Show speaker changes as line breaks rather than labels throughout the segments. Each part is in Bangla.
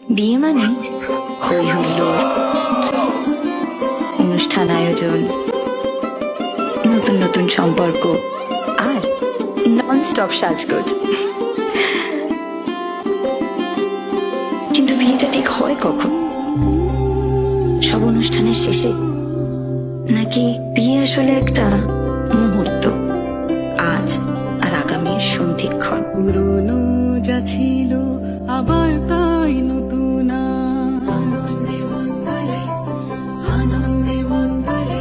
বিয়ে মানে হই হুল্লোড়, অনুষ্ঠান আয়োজন, নতুন নতুন সম্পর্ক আর নন স্টপ সাজগোজ। কিন্তু বিয়েটা ঠিক হয় কখন? সব অনুষ্ঠানের শেষে, নাকি বিয়ে আসলে একটা মুহূর্ত, আজ আর আগামীর সন্ধিক্ষণ?
পুরনো যা ছিল আবার তাই নতুন আনন্দে মঙ্গলে, আনন্দে মঙ্গলে,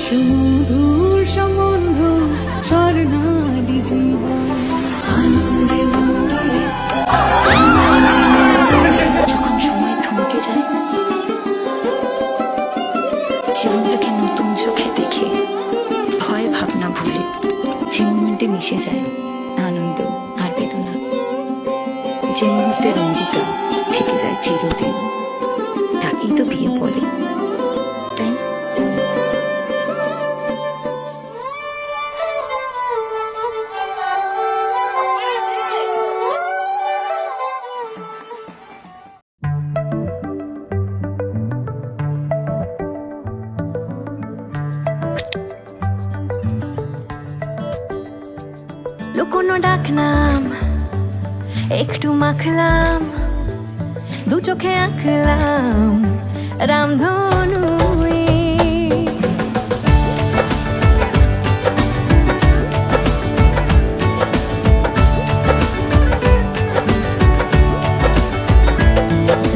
সুমধুর সম্বন্ধ স্বর্ণালী জীবন। আনন্দে মঙ্গলে, আনন্দে মঙ্গলে।
যখন সময় থমকে যায়, জীবনটাকে নতুন চোখে দেখে, ভয় ভাবনা ভুলে যে মুহূর্তে মিশে যায় আনন্দ আর বেদনা, যে মুহূর্তের অঙ্গীকার থেকে যায় চিরদিন, তাকেই তো বিয়ে বলে, তাই না?
লুকোনো ডাকনাম একটু মাখলাম, দু চোখে আঁকলাম রামধনু।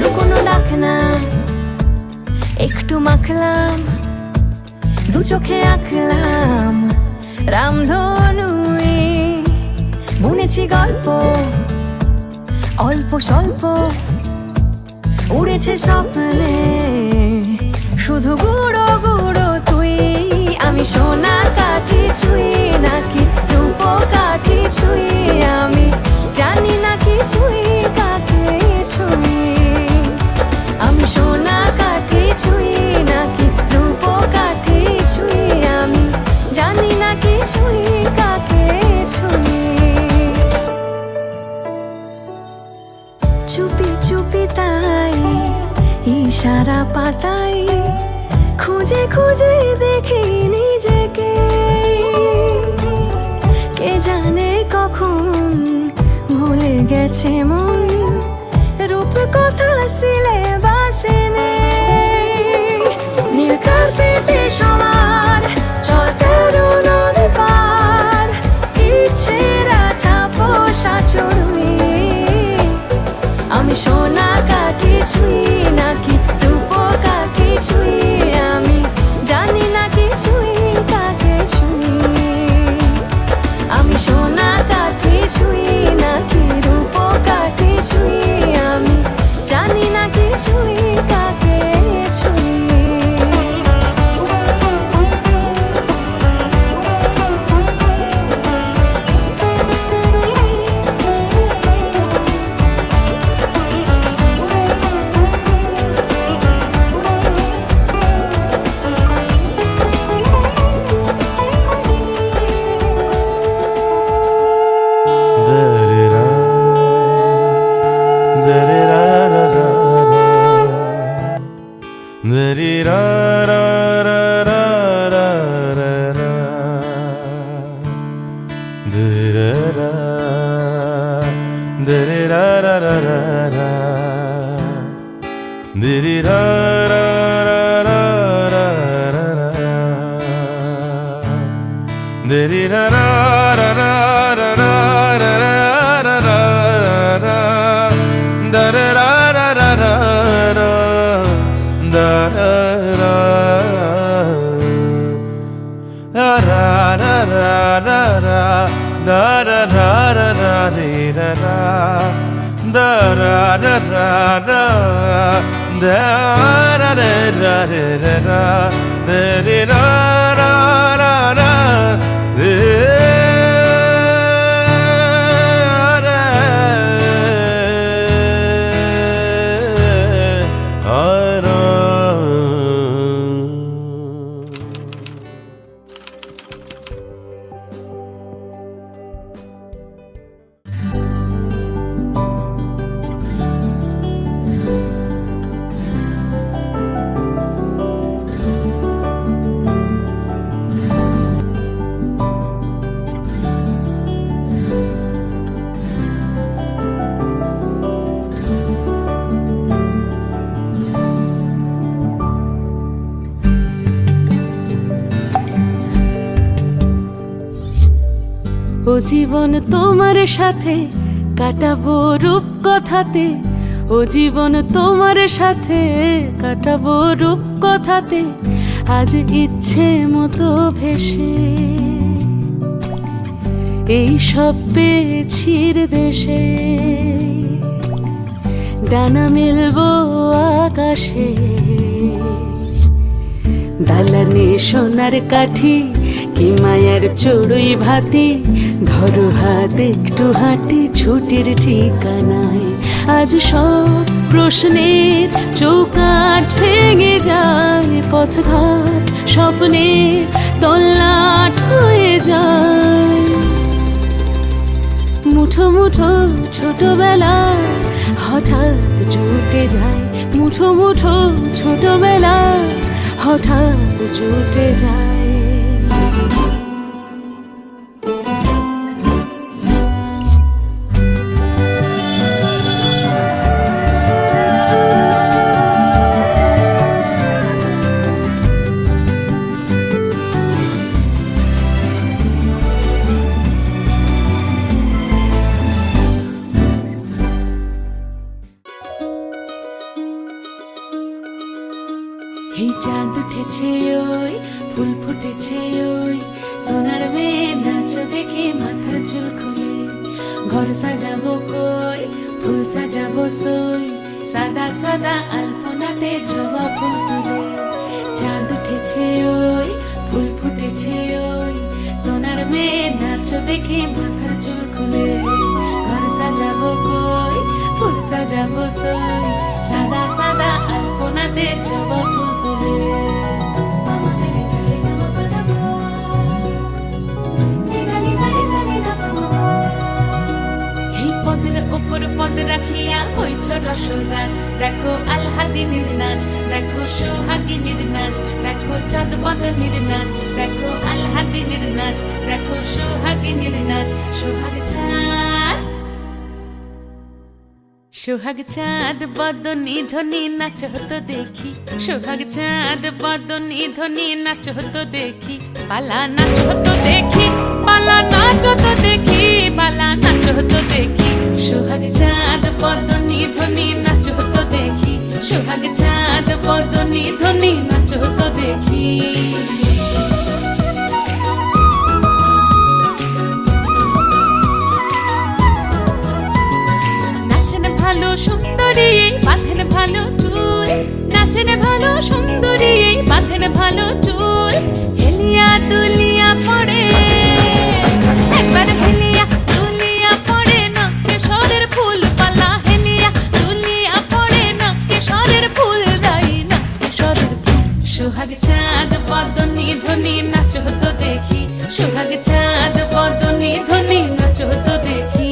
লুকোনো ডাকনাম একটু মাখলাম, দু চোখে আঁকলাম রামধনু। বুনেছি গল্প অল্প স্বল্প, উড়েছে স্বপ্নে শুধু গুঁড়ো গুঁড়ো তুই। আমি সোনা কাঠি ছুঁই নাকি রূপ কাঠি ছুঁই, আমি জানি না কিছুই কাকে ছুঁই। আমি সোনা কাঠি ছুঁই নাকি রূপ কাঠি ছুঁই, আমি জানি না কিছুই কাকে ছুঁই। চুপি চুপি তাই ইশারা পাতাই, খুঁজে খুঁজে দেখি নিজেকে। কে জানে কখন ভুলে গেছে মন, রূপ কথা সিলেবাসে নেই। নীল কার্পেটে সবার চল তেরো নদী পার, ইচ্ছেরা ছাপো সাচড়ুই। আমি সোনা কাঠি ছুঁই নাকি রূপ কাঠি ছুঁই, আমি জানি না কিছুই কাকে ছুঁই। আমি সোনা কাঠি ছুঁই নাকি রূপ কাঠি ছুঁই, আমি জানি না কিছুই কাকে ছুঁই।
ও জীবন তোমার সাথে কাটাবো রূপ কথাতে, ও জীবন তোমার সাথে কাটাবো রূপ কথাতে, আজ ইচ্ছে মতো ভেসে এই সব পেয়েছির দেশে, ডানা মেলবো আকাশে। দালানে সোনার কাঠি কি মায়ার চড়ুই ভাতি, ধরো হাত একটু হাঁটি ছুটির ঠিকানায়, আজ সব প্রশ্নের চৌকাঠ ভেঙে যায়, পথঘাট স্বপ্নের তল্লাট হয়ে যায়। মুঠো মুঠো ছোটবেলা হঠাৎ জুটে যায়, মুঠো মুঠো ছোটবেলা হঠাৎ জুটে যায়। এই চাঁদ উঠেছে ওই ফুল ফুটেছে ওই, সোনার মেয়ে নাচ দেখে মাথার চুল খুলে, ঘর সাজাবো কই ফুল সাজাবো সই, সাদা সাদা আলপনাতে জবা ফুল তুলে। চাঁদ উঠেছে ওই ফুল ফুটেছে ওই, সোনার মেয়ে নাচ দেখে মাথার চুল খুলে, ঘর সাজাবো কই ফুল সাজাবো সই, সাদা সাদা আলপনাতে জবা ফুল তুলে। এই পদের উপর পদ রাখিয়া হইছ রসরাজ, দেখো আল্লাদিনের নাচ, দেখো সোহাগিনীর নাচ, দেখো চাঁদ বদনের নাচ, দেখো আল্লাদিনের নাচ, দেখো সোহাগিনীর নাচ। সোহাগ চাঁদ সোহাগ চাঁদ বদনী ধ্বনি নাচ হতো দেখি, সোহাগ চাঁদ বদনী ধ্বনি নাচ হতো দেখি, পালা নাচ হতো দেখি, পালা নাচ হতো দেখি, পালা নাচ হতো দেখি। সোহাগ চাঁদ বদনী ধ্বনি নাচ হতো দেখি, সোহাগ চাঁদ বদনী ধ্বনি নাচ হতো দেখি। ভালো সুন্দরী বাঁধেন ভালো চুল, নাচেন ভালো সুন্দরী বাঁধেন ভালো চুল, হেলিয়া দুলিয়া পড়ে একবার, হেলিয়া দুলিয়া পড়ে না কেশরের ফুল পালা, হেলিয়া দুলিয়া পড়ে না কেশরের ফুল দাই না কেশরের ফুল। সোহাগ চাঁদ বদনী ধ্বনি নাচ হতো দেখি, সোহাগ চাঁদ বদনী ধ্বনি নাচ হতো দেখি।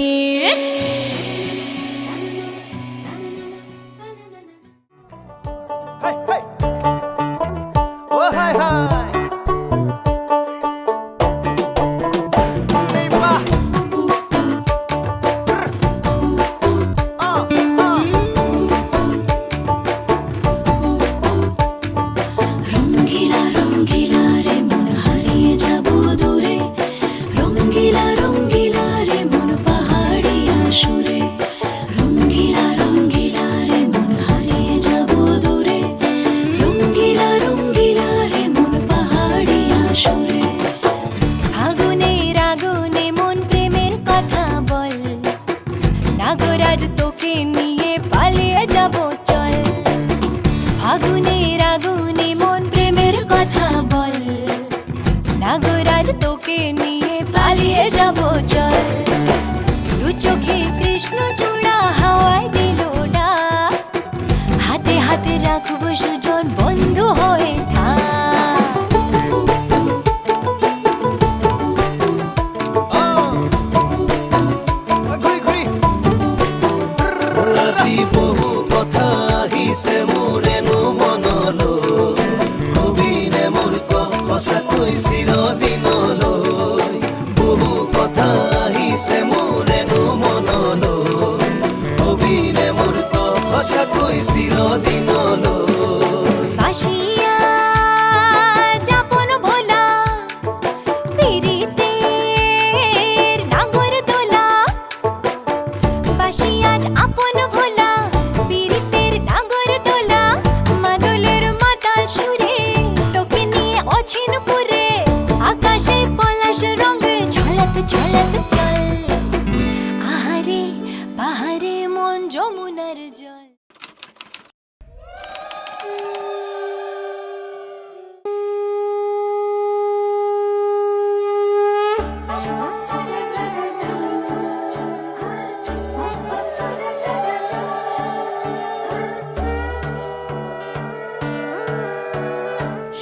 নাগরাজ তোকে নিয়ে পালিয়ে যাব চল, আগুনের আগুনে মন প্রেমের কথা বল, নাগরাজ তোকে নিয়ে পালিয়ে যাব চল। দু চোখে কৃষ্ণ চূড়া হাওয়ায় দিল ডাক, হাতে হাতে রাখবো সুজন বন্ধু হয়ে থাক।
বহু কথা আহিছে মোৰেনো মনলৈ, কবিনে মোৰ সঁচাকৈ চিৰদিনলৈ। বহু কথা আহিছে মোৰেনো মনলৈ, কবিনে মোৰ সঁচাকৈ চিৰদিনলৈ।
বাসিয়া যাপন ভোলা পিরিতের চলত চল আহারে বাহারে মন যমুনার জল।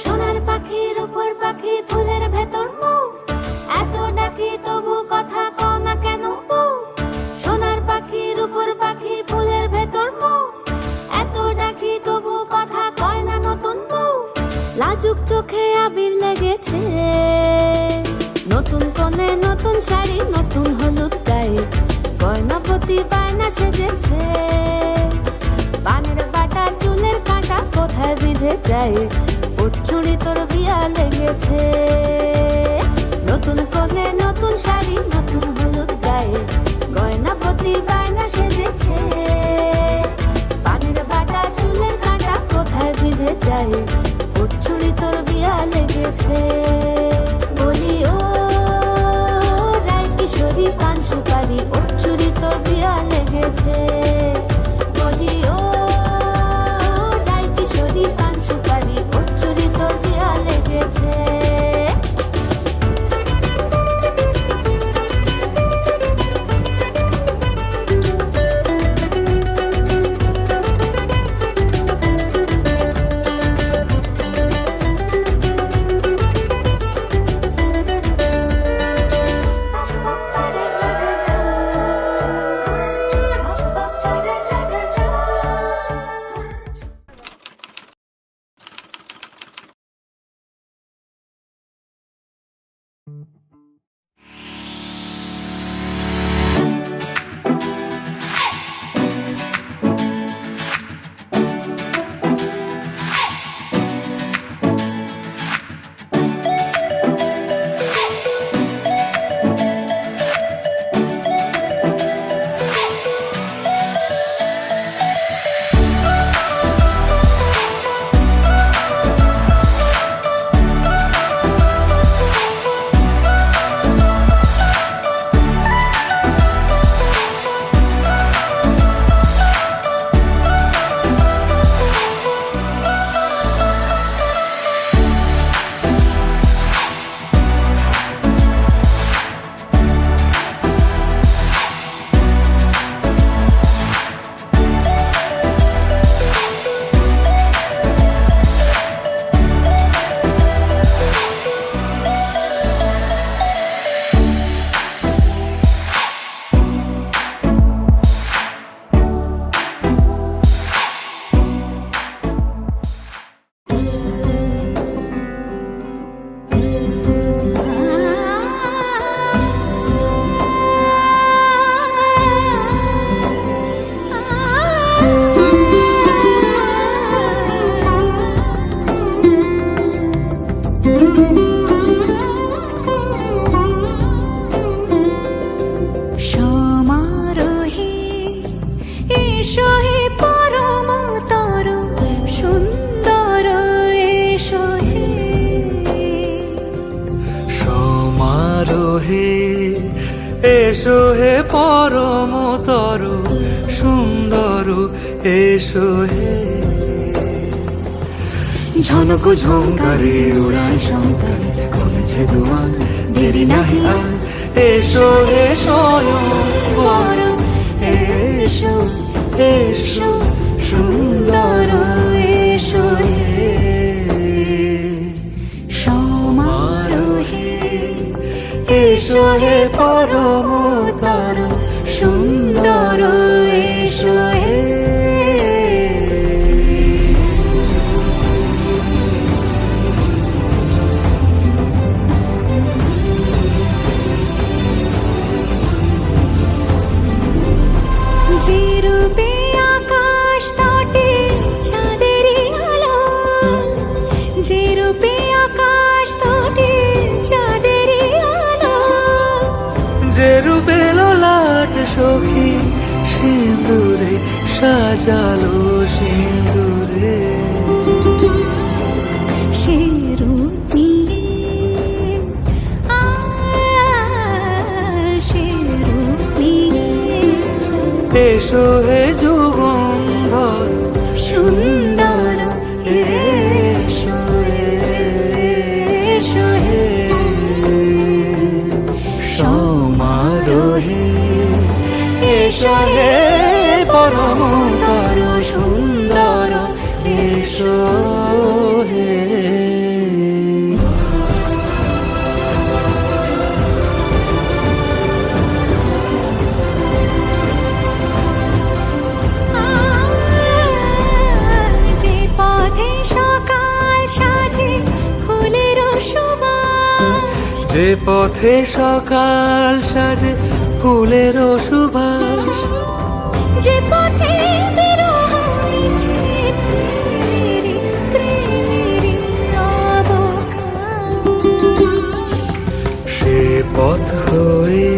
সোনার পাখির উপর পাখি ফুলের ভেতর মৌ, এত ডাকি তবু কথা কও না কেন বউ। সোনার পাখির উপর পাখি ফুলের ভেতর মৌ, এত ডাকি তবু কথা কয় না নতুন বউ। লাজুক চোখে আবির লেগেছে, নতুন কোণে নতুন শাড়ি নতুন হলুদ গায়ে, গয়নাপতি বায়না সেজেছে। পানের বাটা চুলের কাঁটা কোথায় বিঁধে যায়, ওর চুড়ি তোর বিয়া লেগেছে। নতুন কোণে নতুন শাড়ি নতুন হলুদ গায়ে, গয়নাপতি বায়না সেজেছে। পানের বাটা চুলের কাঁটা কোথায় বিঁধে যায়, ওর চুড়ি তোর বিয়া লেগেছে। বলি ও রায় কিশোরী পান সুপারি, ওর চুড়ি তোর বিয়া লেগেছে। বলি ও রায় কিশোরী পান সুপারি, ওর চুড়ি তোর বিয়া লেগেছে।
এসো হে পরমতর সুন্দর, এসো হে ঝনক ঝঙ্কারে উড়ায় শঙ্কারে, কমেছে দুয়ার দেরি নাহি আর, এসো হে স্বয়ং পরম, এসো এসো সুন্দর, এসো হে সমারোহে, এসো হে পরমতর সুন্দর, এসো হে
যে রূপে আকাশ তটে চাঁদেরই আলো, যে রূপে আকাশ তটে চাঁদেরই আলো,
যে রূপে ললাট সখী সিঁদুরে সাজালো সিঁদুরে,
সে রূপ নিয়ে
এসো হে যুগন্ধর
সুন্দর এসো এসো হে
সমারোহে
এসো হে
পরমতর সুন্দর এসো হে
যে পথে সকাল সাজে ফুলের সুবাস
যে পথে সকাল সাজে ফুলের সুবাস
যে পথে বিরহ মিছে প্রেমেরই প্রেমেরই অবকাশ
সে পথ হয়ে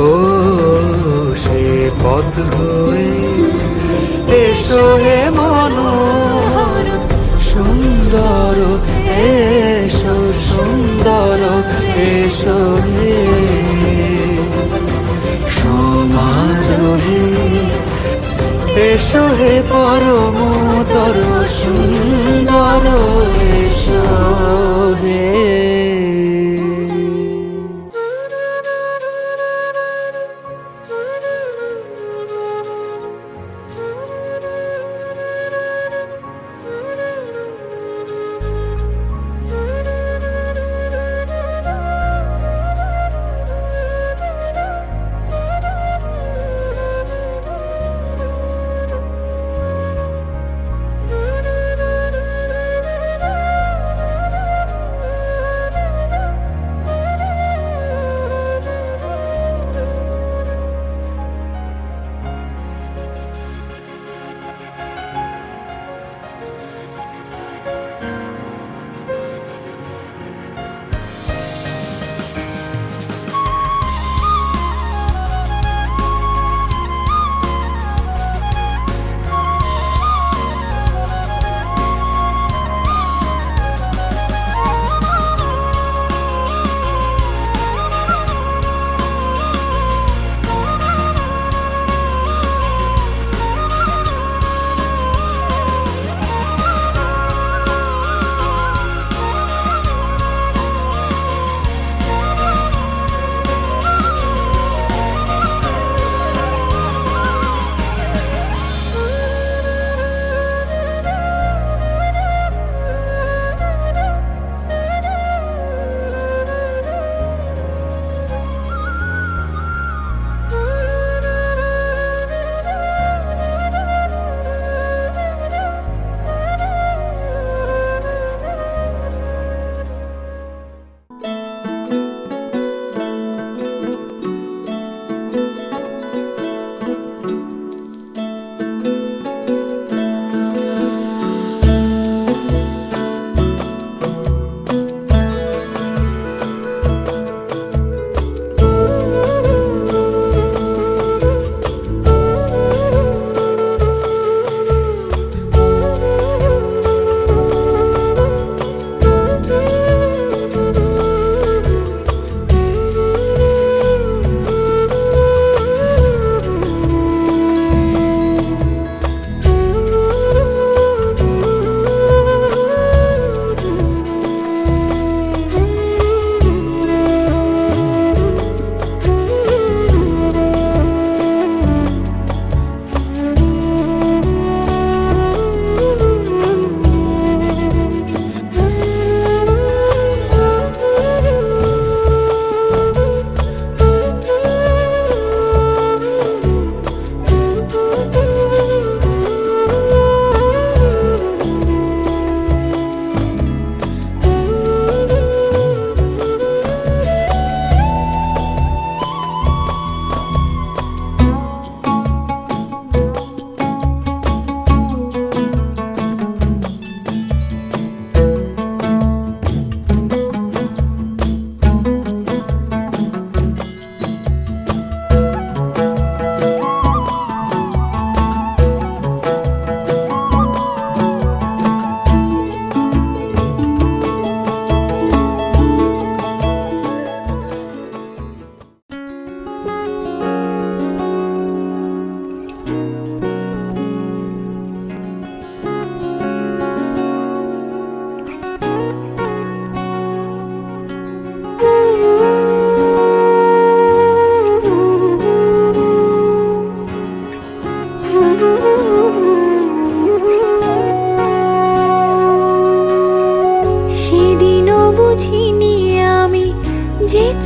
ও সে পথ হয়ে এসো হে মনোহর সুন্দর এসো সুন্দর এসো হে সমারোহে এসো হে পরমতর সুন্দর এসো হে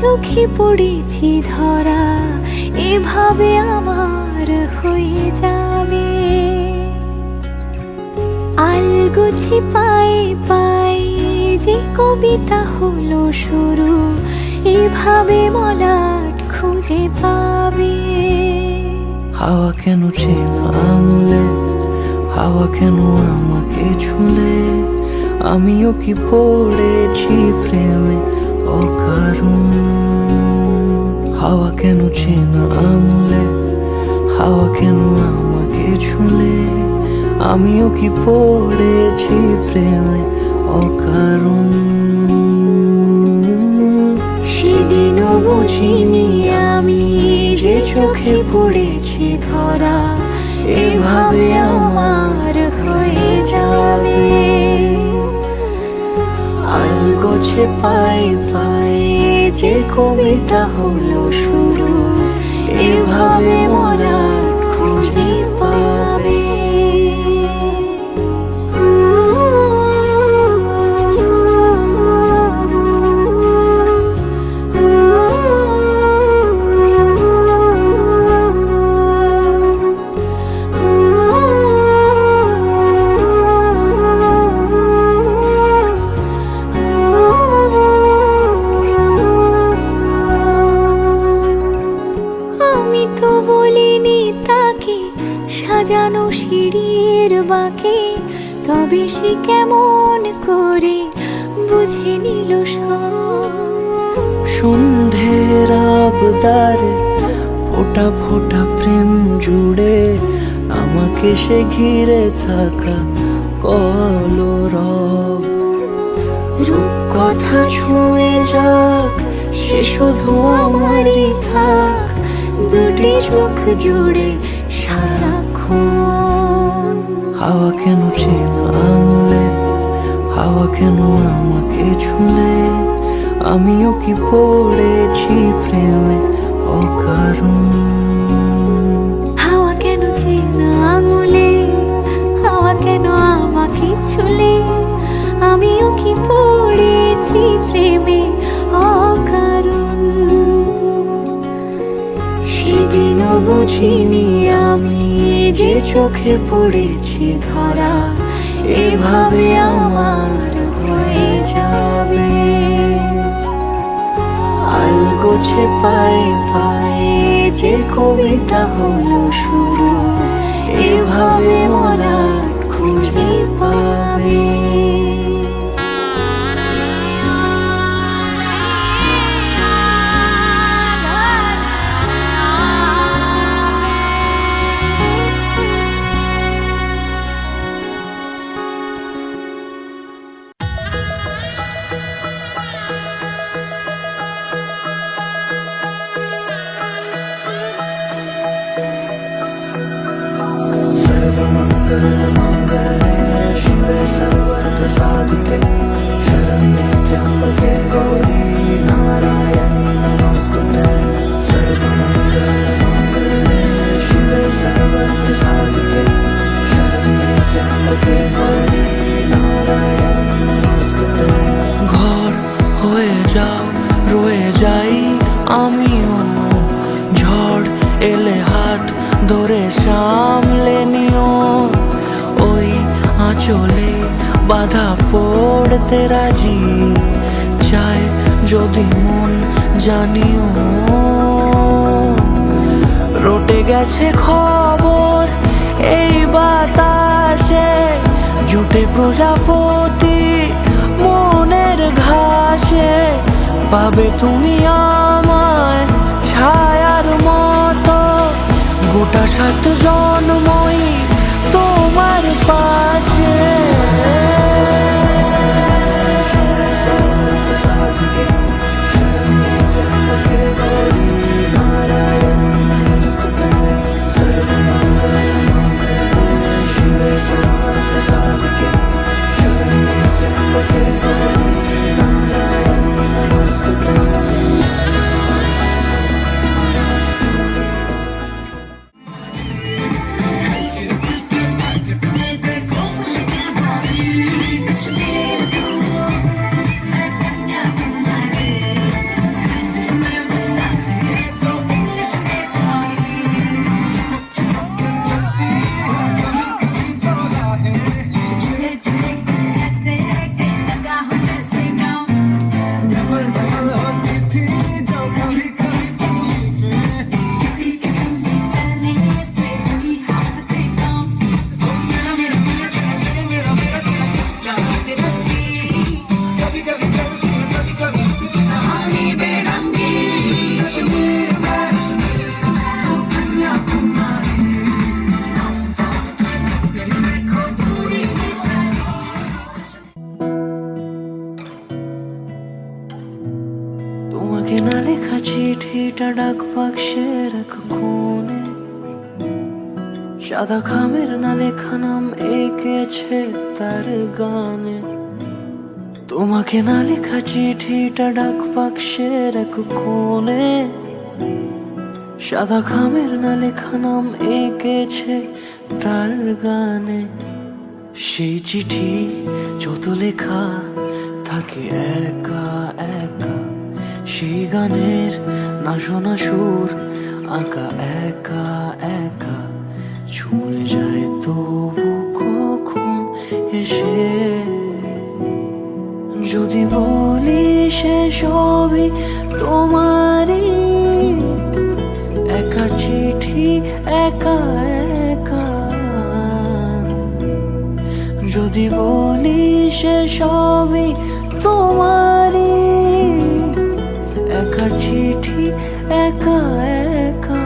চোখে পড়েছি ধরা, এভাবে আমার হয়ে যাবে। আলগোছে পায়ে পায়ে যে কবিতা হলো শুরু, এভাবে মলাট খুঁজে পাবে।
হাওয়া কেন চেনা আঙুলে, হাওয়া কেন আমাকে ছুলে, আমিও কি পড়েছি প্রেমে অকারণ। হাওয়া কেন চেনা আঙুলে, হাওয়া কেন আমাকে ছুলে, আমিও কি পড়েছি প্রেমে অকারণ।
সেদিনও বুঝিনি আমি যে চোখে পড়েছি ধরা, এভাবে আমার হয়ে যাবে। আলগোছে পায়ে পায়ে যে কবিতা হলো শুরু, এভাবে মলাট খুঁজে পাবে। আমি তো বলিনি তাকে সাজানো সিঁড়ির বাঁকে, তবে সে কেমন করে বুঝে নিল সব।
সন্ধ্যের আবদারে ফোটা ফোটা প্রেম জুড়ে, আমাকে সে ঘিরে থাকা কলরব।
রূপকথা ছুঁয়ে যাক, সে শুধু আমারই থাক, দুটি চোখ জুড়ে সারাক্ষণ।
হাওয়া কেন চেনা আঙুলে, হাওয়া কেন আমাকে ছুলে, আমিও কি পড়েছি প্রেমে অকারণ।
হাওয়া কেন চেনা আঙুলে, হাওয়া কেন আমাকে ছুলে, আমিও কি পড়েছি প্রেমে অকারণ। সেদিনও বুঝিনি আমি যে চোখে পড়েছি ধরা, এভাবে আমার হয়ে যাবে। আলগোছে পায়ে পায়ে যে কবিতা হলো শুরু, এভাবে মলাট খুঁজে পাবে।
ঘর হয়ে যাও, রয়ে যাই আমিও, ঝড় এলে হাত ধরে সামলে নিও। ওই আঁচলে বাধা পড়তে রাজি, চাই যদি মন জানিও। রটে গেছে খবর এই বাতাসে, জুটে প্রজাপতি মনের ঘাসে। পাবে তুমি আমায় ছায়ার মতো, গোটা 7 জন্মই তোমার পাশে। ডাক বাক্সের এক কোণে সাদা খামের না লেখা নাম এঁকেছে তার গানে। তোমাকে না লেখা চিঠিটা ডাক বাক্সের এক কোণে সাদা খামের না লেখা নাম এঁকেছে তার গানে। সেই চিঠি যত লেখা থাকে একা একা, সেই গানের না শোনা সুর আঁকা একা একা ছুঁয়ে যায় তবু কখন এসে। যদি বলি সে সবই তোমারই, একা চিঠি একা একা। যদি বলি সে সবই তোমারই, একা চিঠি একা একা।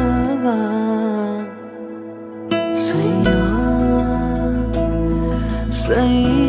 সাইয়া সাইয়া